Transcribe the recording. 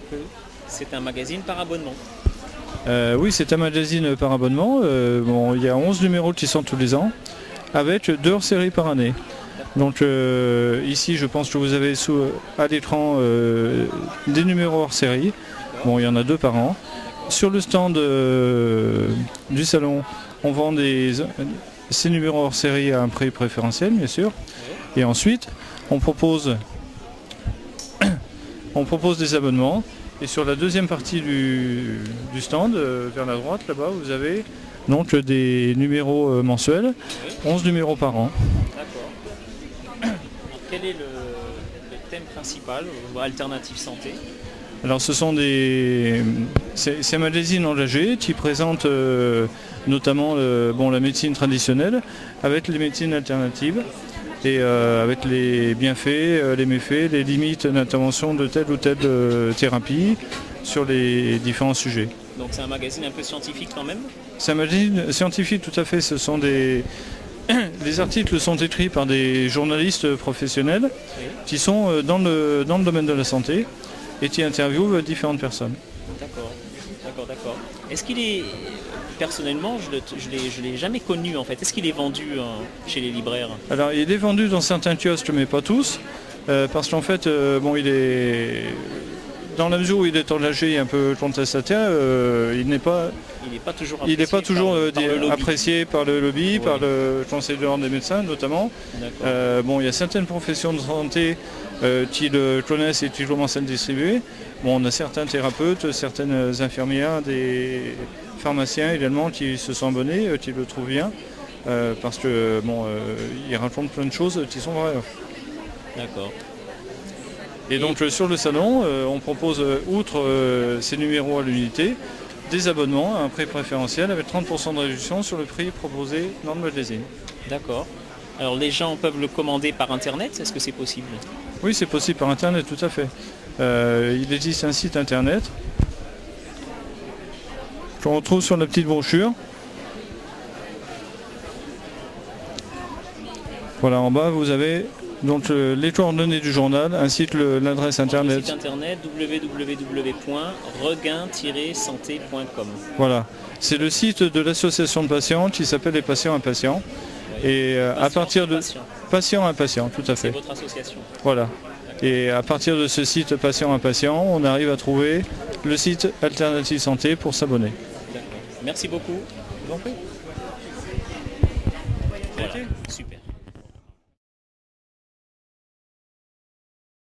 que c'est un magazine par abonnement. Oui, c'est un magazine par abonnement. Bon, il y a 11 numéros qui sortent tous les ans, avec 2 hors-séries par année. Donc ici, je pense que vous avez à l'écran des numéros hors-série. Bon, il y en a 2 par an. Sur le stand du salon, on vend ces numéros hors-série à un prix préférentiel, bien sûr. Et ensuite, on propose des abonnements. Et sur la deuxième partie du stand, vers la droite, là-bas, vous avez donc des numéros mensuels, 11 numéros par an. D'accord. Quel est le thème principal, Alternative Santé? Alors ce sont c'est un magazine engagé qui présente notamment la médecine traditionnelle avec les médecines alternatives et avec les bienfaits, les méfaits, les limites d'intervention de telle ou telle thérapie sur les différents sujets. Donc c'est un magazine un peu scientifique quand même? C'est un magazine scientifique, tout à fait. Ce sont les articles sont écrits par des journalistes professionnels qui sont dans le domaine de la santé et qui interviewent différentes personnes. D'accord. Est-ce qu'il est... Personnellement, je l'ai jamais connu en fait. Est-ce qu'il est vendu chez les libraires? Alors il est vendu dans certains kiosques, mais pas tous. Parce qu'en fait, il est... Dans la mesure où il est engagé et un peu contestataire, il n'est pas toujours apprécié par le lobby, oui, par le Conseil de l'ordre des médecins notamment. Il y a certaines professions de santé qui le connaissent et qui commencent à le distribuer. Bon, on a certains thérapeutes, certaines infirmières, des pharmaciens également qui se sont abonnés, qui le trouvent bien, parce que il raconte plein de choses qui sont vraies. D'accord. Et donc sur le salon, on propose, outre ces numéros à l'unité, des abonnements à un prix préférentiel avec 30% de réduction sur le prix proposé dans le magazine. D'accord. Alors les gens peuvent le commander par internet, est-ce que c'est possible? Oui, c'est possible par internet, tout à fait. Il existe un site internet qu'on retrouve sur la petite brochure. Voilà, en bas vous avez donc les coordonnées du journal ainsi que l'adresse internet. Le site internet www.regain-santé.com. Voilà, c'est le site de l'association de patients qui s'appelle les patients impatients. Oui. Et à partir de patients impatients, tout à fait. C'est votre association. Voilà. Et à partir de ce site patients impatients, on arrive à trouver le site Alternative Santé pour s'abonner. D'accord. Merci beaucoup. Je vous en prie. Voilà. Super.